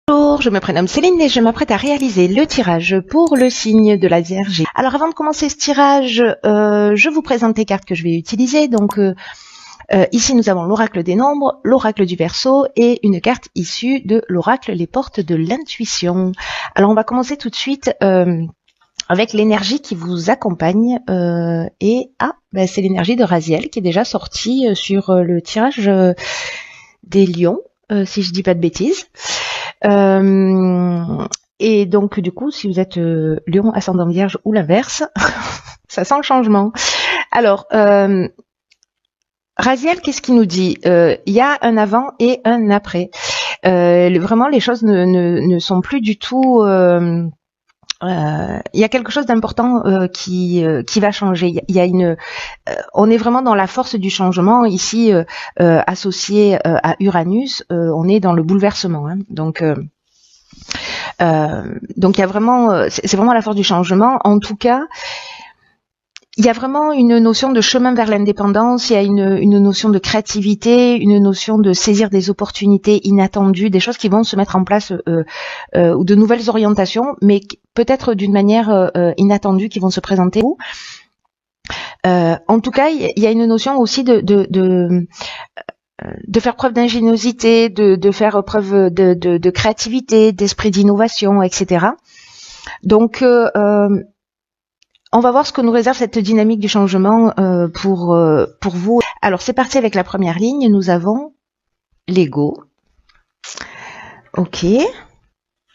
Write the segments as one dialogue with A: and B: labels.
A: Bonjour, je me prénomme Céline et je m'apprête à réaliser le tirage pour le signe de la Vierge. Alors avant de commencer ce tirage, je vous présente les cartes que je vais utiliser. Donc ici nous avons l'oracle des nombres, l'oracle du Verseau et une carte issue de l'oracle les portes de l'intuition. Alors on va commencer tout de suite avec l'énergie qui vous accompagne c'est l'énergie de Raziel qui est déjà sortie sur le tirage des lions, si je dis pas de bêtises. Et donc du coup, si vous êtes lion, ascendant vierge ou l'inverse, ça sent le changement. Alors, Raziel, qu'est-ce qu'il nous dit? Il y a un avant et un après. Vraiment, les choses ne sont plus du tout... il y a quelque chose d'important qui va changer. Il y a une, on est vraiment dans la force du changement ici, associé à Uranus. On est dans le bouleversement. Hein. Donc il y a vraiment, c'est vraiment la force du changement. En tout cas, il y a vraiment une notion de chemin vers l'indépendance. Il y a une notion de créativité, une notion de saisir des opportunités inattendues, des choses qui vont se mettre en place ou de nouvelles orientations, mais peut-être d'une manière inattendue qui vont se présenter. En tout cas, il y a une notion aussi de faire preuve d'ingéniosité, de faire preuve de créativité, d'esprit d'innovation, etc. Donc, on va voir ce que nous réserve cette dynamique du changement pour vous. Alors, c'est parti avec la première ligne. Nous avons l'ego. Ok.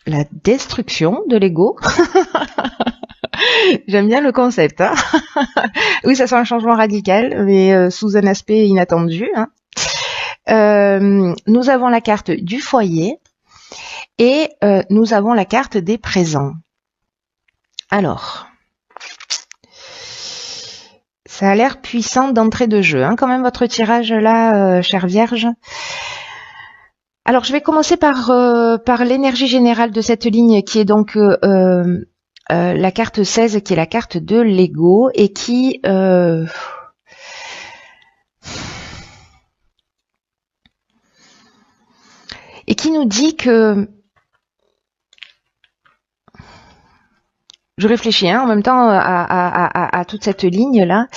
A: La destruction de l'ego. J'aime bien le concept. Hein. Oui, ça sent un changement radical, mais sous un aspect inattendu. Hein. Nous avons la carte du foyer et nous avons la carte des présents. Alors, ça a l'air puissant d'entrée de jeu, hein, quand même votre tirage là, chère Vierge. Alors, je vais commencer par l'énergie générale de cette ligne qui est donc la carte 16, qui est la carte de l'ego et qui... et qui nous dit que... Je réfléchis en même temps à toute cette ligne-là,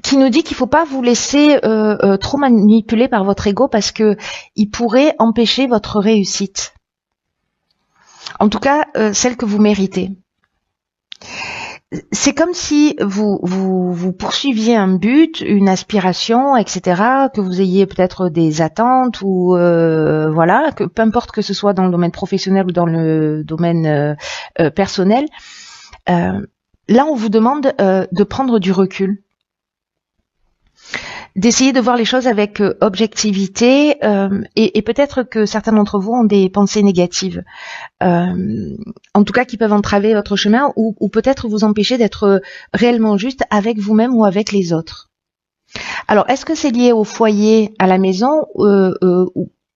A: qui nous dit qu'il ne faut pas vous laisser trop manipuler par votre ego parce que il pourrait empêcher votre réussite. En tout cas, celle que vous méritez. C'est comme si vous poursuiviez un but, une aspiration, etc., que vous ayez peut-être des attentes ou voilà, que peu importe que ce soit dans le domaine professionnel ou dans le domaine personnel. Là, on vous demande de prendre du recul, d'essayer de voir les choses avec objectivité et peut-être que certains d'entre vous ont des pensées négatives, en tout cas qui peuvent entraver votre chemin ou peut-être vous empêcher d'être réellement juste avec vous-même ou avec les autres. Alors, est-ce que c'est lié au foyer, à la maison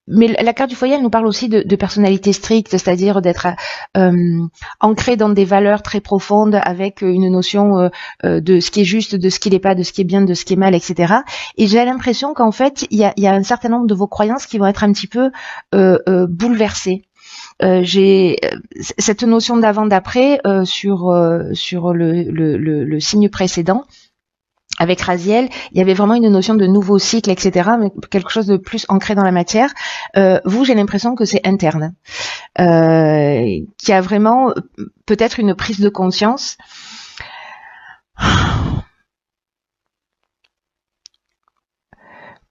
A: mais la carte du foyer, elle nous parle aussi de personnalité stricte, c'est-à-dire d'être ancré dans des valeurs très profondes avec une notion de ce qui est juste, de ce qui n'est pas, de ce qui est bien, de ce qui est mal, etc. Et j'ai l'impression qu'en fait, il y a un certain nombre de vos croyances qui vont être un petit peu bouleversées. J'ai cette notion d'avant-d'après sur le signe précédent. Avec Raziel, il y avait vraiment une notion de nouveau cycle, etc., mais quelque chose de plus ancré dans la matière. Vous, j'ai l'impression que c'est interne, qu'il y a vraiment peut-être une prise de conscience.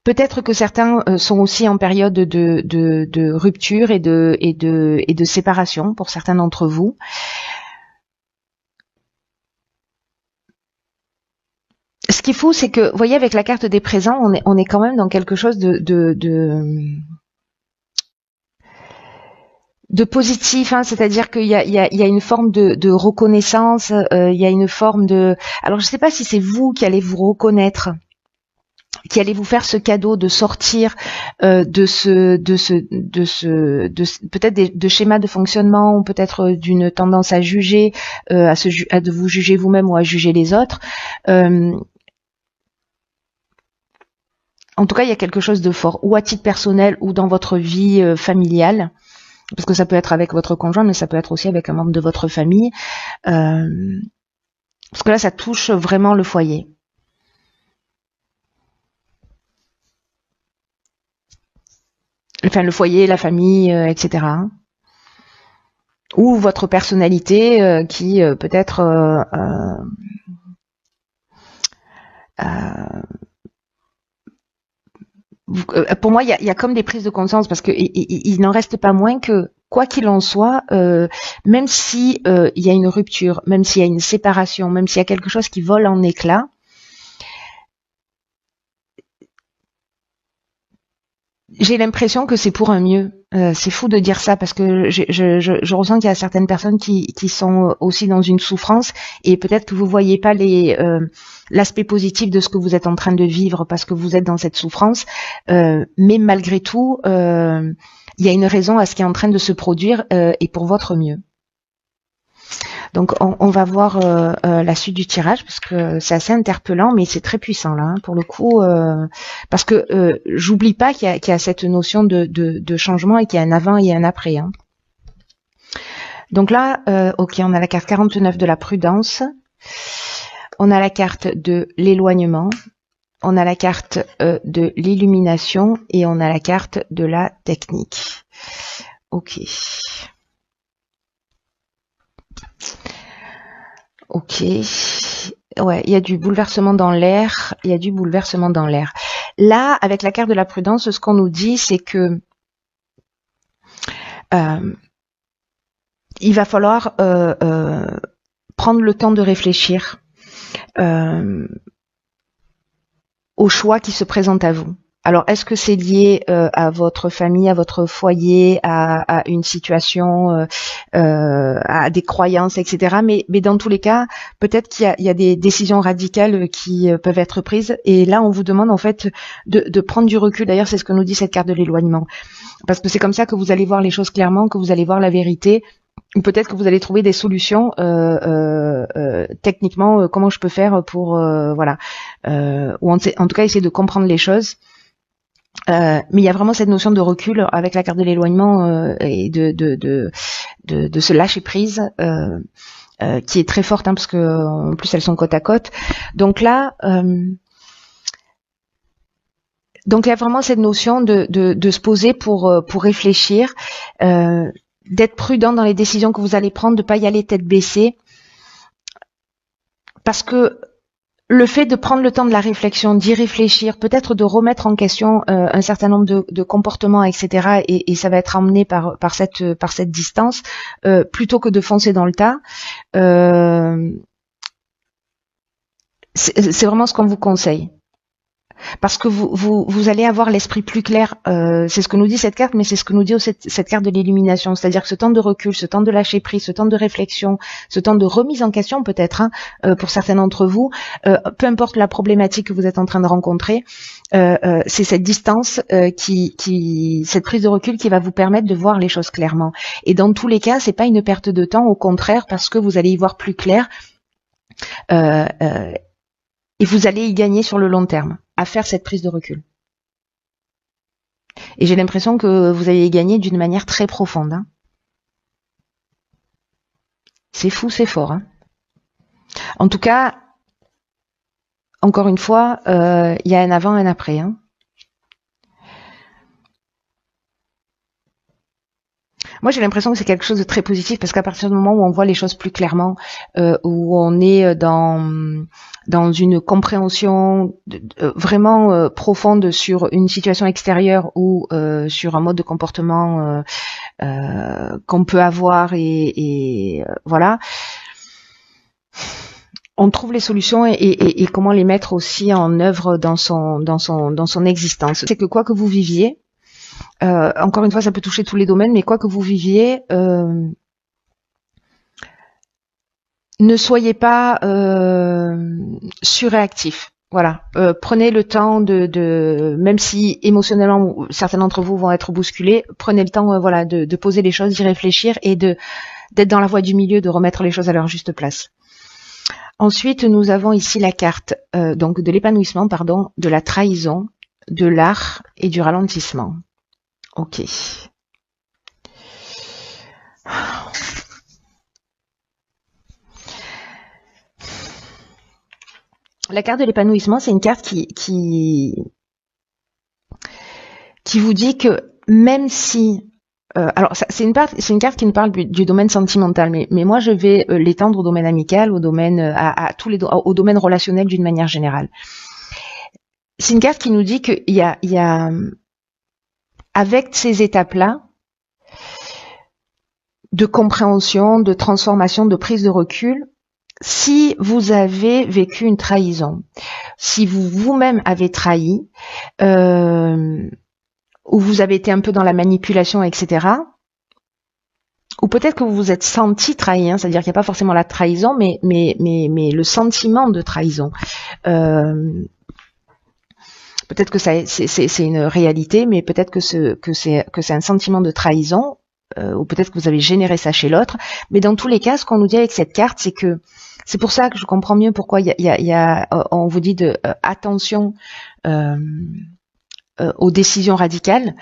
A: Peut-être que certains sont aussi en période de rupture et de séparation pour certains d'entre vous. Ce qu'il faut, c'est que, vous voyez, avec la carte des présents, on est quand même dans quelque chose de positif, hein, c'est-à-dire qu'il y a une forme de reconnaissance, il y a une forme de... Alors, je ne sais pas si c'est vous qui allez vous reconnaître, qui allez vous faire ce cadeau de sortir peut-être de schémas de fonctionnement ou peut-être d'une tendance à juger, à de vous juger vous-même ou à juger les autres. en tout cas, il y a quelque chose de fort, ou à titre personnel, ou dans votre vie familiale, parce que ça peut être avec votre conjoint, mais ça peut être aussi avec un membre de votre famille, parce que là, ça touche vraiment le foyer. Enfin, le foyer, la famille, etc. Ou votre personnalité qui peut-être pour moi, il y a comme des prises de conscience parce que il n'en reste pas moins que quoi qu'il en soit, même si il y a une rupture, même s'il y a une séparation, même s'il y a quelque chose qui vole en éclats, j'ai l'impression que c'est pour un mieux. C'est fou de dire ça parce que je ressens qu'il y a certaines personnes qui sont aussi dans une souffrance et peut-être que vous voyez pas l'aspect positif de ce que vous êtes en train de vivre parce que vous êtes dans cette souffrance. Mais malgré tout, il y a une raison à ce qui est en train de se produire et pour votre mieux. Donc on va voir la suite du tirage parce que c'est assez interpellant, mais c'est très puissant là pour le coup, parce que j'oublie pas qu'il y a cette notion de changement et qu'il y a un avant et un après. Hein. Donc là, ok, on a la carte 49 de la prudence, on a la carte de l'éloignement, on a la carte de l'illumination et on a la carte de la technique. Ok. Ok, ouais, il y a du bouleversement dans l'air, il y a du bouleversement dans l'air. Là, avec la carte de la prudence, ce qu'on nous dit, c'est que il va falloir prendre le temps de réfléchir aux choix qui se présentent à vous. Alors, est-ce que c'est lié à votre famille, à votre foyer, à une situation, à des croyances, etc. Mais dans tous les cas, peut-être qu'il y a des décisions radicales qui peuvent être prises. Et là, on vous demande en fait de prendre du recul. D'ailleurs, c'est ce que nous dit cette carte de l'éloignement. Parce que c'est comme ça que vous allez voir les choses clairement, que vous allez voir la vérité. Ou peut-être que vous allez trouver des solutions techniquement, comment je peux faire pour voilà, ou en tout cas essayer de comprendre les choses. Mais il y a vraiment cette notion de recul avec la carte de l'éloignement et de se lâcher prise qui est très forte, hein, parce que en plus elles sont côte à côte. Donc là, donc il y a vraiment cette notion de se poser pour réfléchir, d'être prudent dans les décisions que vous allez prendre, de pas y aller tête baissée, parce que le fait de prendre le temps de la réflexion, d'y réfléchir, peut-être de remettre en question un certain nombre de comportements, etc. Et ça va être emmené par cette distance, plutôt que de foncer dans le tas. C'est vraiment ce qu'on vous conseille. Parce que vous allez avoir l'esprit plus clair, c'est ce que nous dit cette carte, mais c'est ce que nous dit aussi cette carte de l'illumination, c'est-à-dire que ce temps de recul, ce temps de lâcher prise, ce temps de réflexion, ce temps de remise en question peut-être, hein, pour certains d'entre vous, peu importe la problématique que vous êtes en train de rencontrer, c'est cette distance cette prise de recul qui va vous permettre de voir les choses clairement. Et dans tous les cas, c'est pas une perte de temps, au contraire, parce que vous allez y voir plus clair. Et vous allez y gagner sur le long terme, à faire cette prise de recul. Et j'ai l'impression que vous allez y gagner d'une manière très profonde. Hein. C'est fou, c'est fort. Hein. En tout cas, encore une fois, il y a un avant et un après. Hein. Moi, j'ai l'impression que c'est quelque chose de très positif parce qu'à partir du moment où on voit les choses plus clairement, où on est dans une compréhension vraiment profonde sur une situation extérieure ou sur un mode de comportement qu'on peut avoir et voilà, on trouve les solutions et comment les mettre aussi en œuvre dans son existence. C'est que quoi que vous viviez, encore une fois, ça peut toucher tous les domaines, mais quoi que vous viviez, ne soyez pas surréactif. Voilà, prenez le temps de même si émotionnellement certains d'entre vous vont être bousculés, prenez le temps, voilà, de poser les choses, d'y réfléchir et d'être dans la voie du milieu, de remettre les choses à leur juste place. Ensuite, nous avons ici la carte donc de l'épanouissement, pardon, de la trahison, de l'art et du ralentissement. Ok. La carte de l'épanouissement, c'est une carte qui vous dit que même si alors c'est une carte qui nous parle du domaine sentimental, mais moi je vais l'étendre au domaine amical, au domaine à tous les au domaine relationnel d'une manière générale. C'est une carte qui nous dit qu'il y a avec ces étapes-là de compréhension, de transformation, de prise de recul, si vous avez vécu une trahison, si vous-même avez trahi, ou vous avez été un peu dans la manipulation, etc., ou peut-être que vous vous êtes senti trahi, hein, c'est-à-dire qu'il n'y a pas forcément la trahison, mais le sentiment de trahison. Peut-être que c'est une réalité, mais peut-être que c'est un sentiment de trahison, ou peut-être que vous avez généré ça chez l'autre. Mais dans tous les cas, ce qu'on nous dit avec cette carte, c'est que c'est pour ça que je comprends mieux pourquoi on vous dit de attention aux décisions radicales.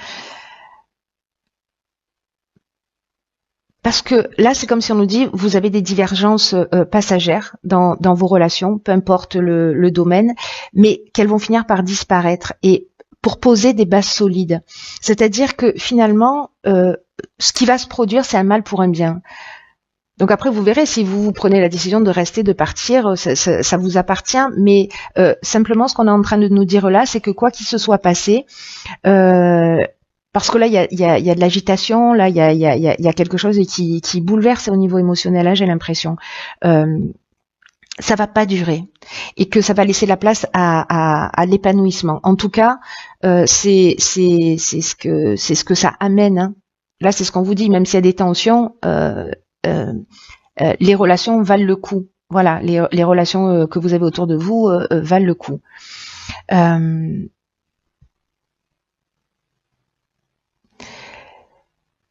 A: Parce que là, c'est comme si on nous dit, vous avez des divergences passagères dans vos relations, peu importe le domaine, mais qu'elles vont finir par disparaître et pour poser des bases solides. C'est-à-dire que finalement, ce qui va se produire, c'est un mal pour un bien. Donc après, vous verrez, si vous prenez la décision de rester, de partir, ça vous appartient, mais simplement, ce qu'on est en train de nous dire là, c'est que quoi qu'il se soit passé, parce que là, il y a de l'agitation, là, il y a quelque chose qui bouleverse au niveau émotionnel, là, j'ai l'impression. Ça va pas durer et que ça va laisser la place à l'épanouissement. En tout cas, c'est ce que ça amène. Hein. Là, c'est ce qu'on vous dit, même s'il y a des tensions, les relations valent le coup. Voilà, les relations que vous avez autour de vous valent le coup.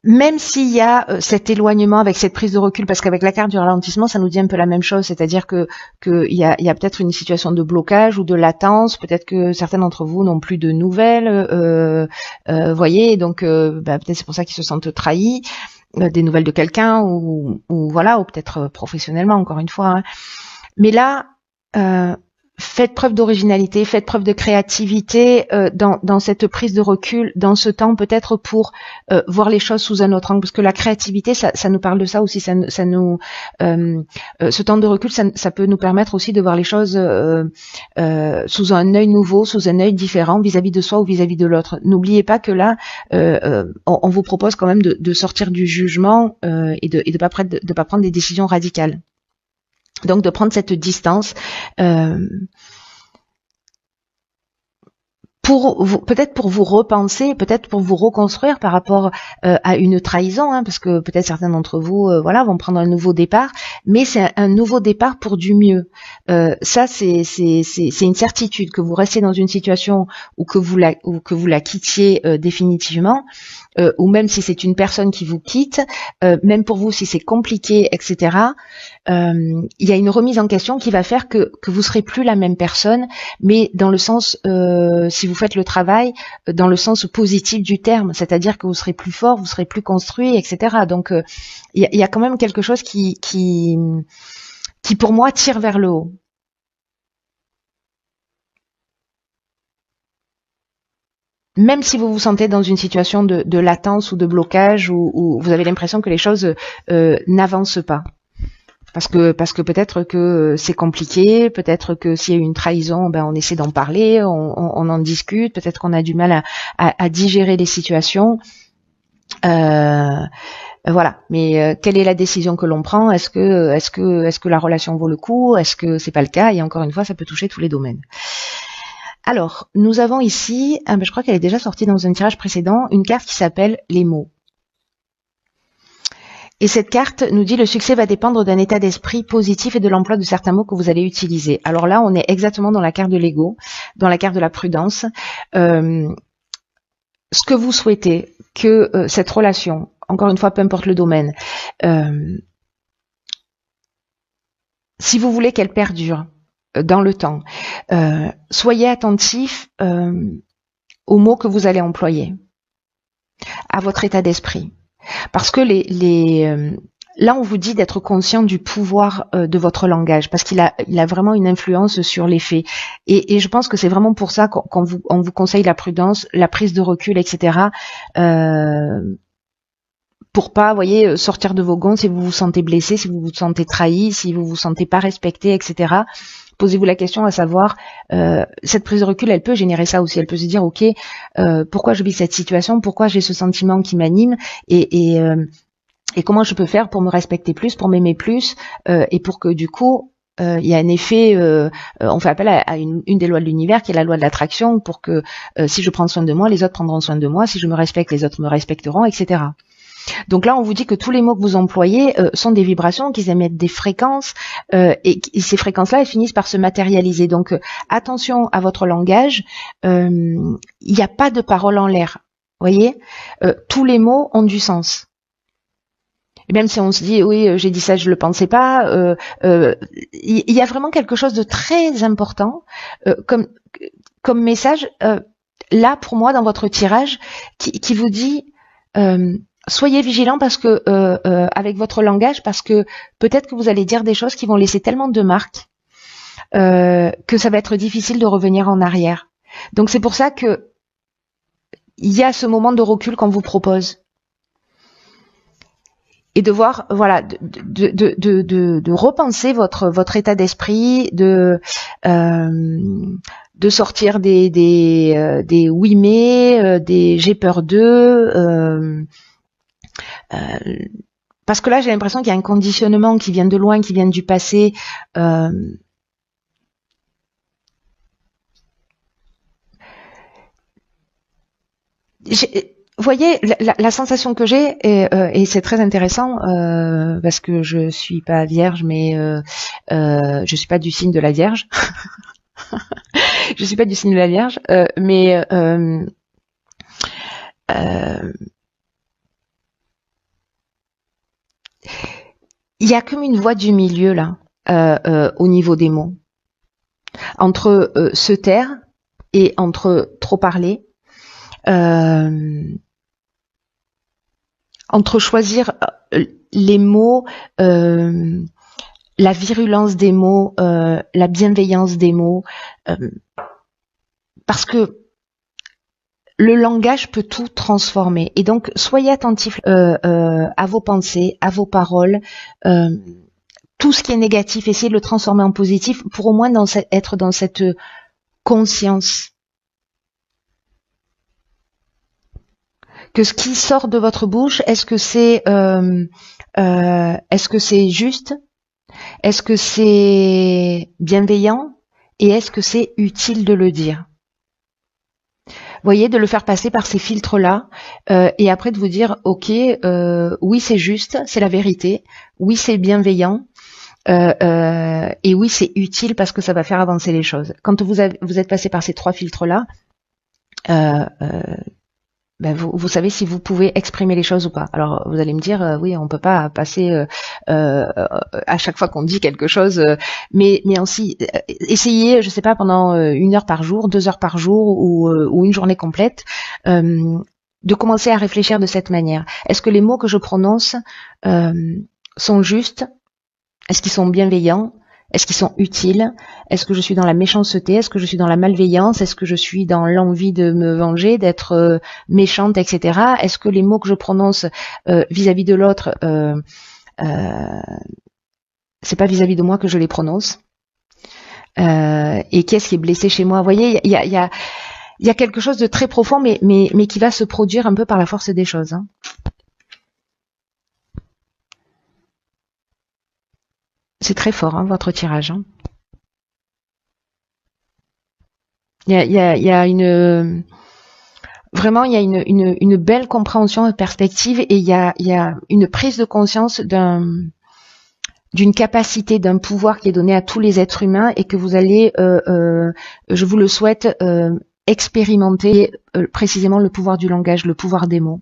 A: Même s'il y a cet éloignement avec cette prise de recul, parce qu'avec la carte du ralentissement, ça nous dit un peu la même chose, c'est-à-dire que il y a peut-être une situation de blocage ou de latence, peut-être que certains d'entre vous n'ont plus de nouvelles, voyez, donc peut-être c'est pour ça qu'ils se sentent trahis, des nouvelles de quelqu'un ou voilà, ou peut-être professionnellement encore une fois. Hein. Mais là, faites preuve d'originalité, faites preuve de créativité dans cette prise de recul, dans ce temps peut-être pour voir les choses sous un autre angle, parce que la créativité, ça nous parle de ça aussi, ça nous ce temps de recul, ça peut nous permettre aussi de voir les choses sous un œil nouveau, sous un œil différent vis-à-vis de soi ou vis-à-vis de l'autre. N'oubliez pas que là, on vous propose quand même de sortir du jugement et de pas prendre des décisions radicales. Donc de prendre cette distance peut-être pour vous repenser, peut-être pour vous reconstruire par rapport à une trahison, hein, parce que peut-être certains d'entre vous vont prendre un nouveau départ, mais c'est un nouveau départ pour du mieux. Ça c'est une certitude que vous restiez dans une situation ou que vous la quittiez définitivement. Ou même si c'est une personne qui vous quitte, même pour vous si c'est compliqué, etc. Il y a une remise en question qui va faire que vous serez plus la même personne, mais dans le sens, si vous faites le travail, dans le sens positif du terme, c'est-à-dire que vous serez plus fort, vous serez plus construit, etc. Donc il y a quand même quelque chose qui pour moi tire vers le haut. Même si vous vous sentez dans une situation de latence ou de blocage où vous avez l'impression que les choses n'avancent pas. Parce que peut-être que c'est compliqué, peut-être que s'il y a eu une trahison, on essaie d'en parler, on en discute, peut-être qu'on a du mal à digérer les situations. Voilà. Mais quelle est la décision que l'on prend ? Est-ce que la relation vaut le coup ? Est-ce que c'est pas le cas ? Et encore une fois, ça peut toucher tous les domaines. Alors, nous avons ici, je crois qu'elle est déjà sortie dans un tirage précédent, une carte qui s'appelle les mots. Et cette carte nous dit le succès va dépendre d'un état d'esprit positif et de l'emploi de certains mots que vous allez utiliser. Alors là, on est exactement dans la carte de l'ego, dans la carte de la prudence. Ce que vous souhaitez, que cette relation, encore une fois, peu importe le domaine, si vous voulez qu'elle perdure, dans le temps. Soyez attentif aux mots que vous allez employer, à votre état d'esprit. Parce que là, on vous dit d'être conscient du pouvoir de votre langage, parce qu'il a vraiment une influence sur les faits. Et je pense que c'est vraiment pour ça qu'on vous conseille la prudence, la prise de recul, etc. Pour pas, voyez, sortir de vos gonds si vous vous sentez blessé, si vous vous sentez trahi, si vous vous sentez pas respecté, etc. Posez-vous la question à savoir, cette prise de recul, elle peut générer ça aussi. Elle peut se dire, ok, pourquoi je vis cette situation, pourquoi j'ai ce sentiment qui m'anime, et comment je peux faire pour me respecter plus, pour m'aimer plus, et pour que du coup, il y a un effet, on fait appel à une des lois de l'univers, qui est la loi de l'attraction, pour que si je prends soin de moi, les autres prendront soin de moi, si je me respecte, les autres me respecteront, etc. Donc là, on vous dit que tous les mots que vous employez sont des vibrations, qu'ils émettent des fréquences, et ces fréquences-là, elles finissent par se matérialiser. Donc attention à votre langage, il n'y a pas de parole en l'air. Voyez, tous les mots ont du sens. Et même si on se dit oui, j'ai dit ça, je le pensais pas, il y a vraiment quelque chose de très important comme message là pour moi dans votre tirage qui vous dit soyez vigilants parce que avec votre langage, parce que peut-être que vous allez dire des choses qui vont laisser tellement de marques que ça va être difficile de revenir en arrière. Donc c'est pour ça que il y a ce moment de recul qu'on vous propose. Et de voir, voilà, de repenser votre état d'esprit, de sortir des oui mais, des j'ai peur d'eux, parce que là j'ai l'impression qu'il y a un conditionnement qui vient de loin, qui vient du passé. Vous voyez, la sensation que j'ai, et c'est très intéressant, parce que je suis pas vierge, mais je suis pas du signe de la Vierge. Je suis pas du signe de la Vierge, mais il y a comme une voie du milieu là, au niveau des mots, entre se taire et entre trop parler. Entre choisir les mots, la virulence des mots, la bienveillance des mots, parce que le langage peut tout transformer. Et donc, soyez attentifs à vos pensées, à vos paroles, tout ce qui est négatif, essayez de le transformer en positif pour au moins être dans cette conscience. Que ce qui sort de votre bouche, est-ce que c'est juste? Est-ce que c'est bienveillant? Et est-ce que c'est utile de le dire? Voyez, de le faire passer par ces filtres-là, et après de vous dire, ok, oui c'est juste, c'est la vérité, oui c'est bienveillant, et oui c'est utile parce que ça va faire avancer les choses. Quand vous êtes passé par ces trois filtres-là, ben vous savez si vous pouvez exprimer les choses ou pas. Alors vous allez me dire oui, on peut pas passer à chaque fois qu'on dit quelque chose, mais aussi essayez, je sais pas, pendant 1 heure par jour, 2 heures par jour ou une journée complète, de commencer à réfléchir de cette manière. Est-ce que les mots que je prononce sont justes? Est-ce qu'ils sont bienveillants? Est-ce qu'ils sont utiles? Est-ce que je suis dans la méchanceté? Est-ce que je suis dans la malveillance? Est-ce que je suis dans l'envie de me venger, d'être méchante, etc. Est-ce que les mots que je prononce vis-à-vis de l'autre, c'est pas vis-à-vis de moi que je les prononce? Et qu'est-ce qui est blessé chez moi? Vous voyez, il y a quelque chose de très profond, mais qui va se produire un peu par la force des choses. Hein. C'est très fort, hein, votre tirage. Hein. Il y a une vraiment il y a une belle compréhension et perspective, et il y a une prise de conscience d'une capacité, d'un pouvoir qui est donné à tous les êtres humains, et que vous allez, je vous le souhaite, expérimenter précisément le pouvoir du langage, le pouvoir des mots.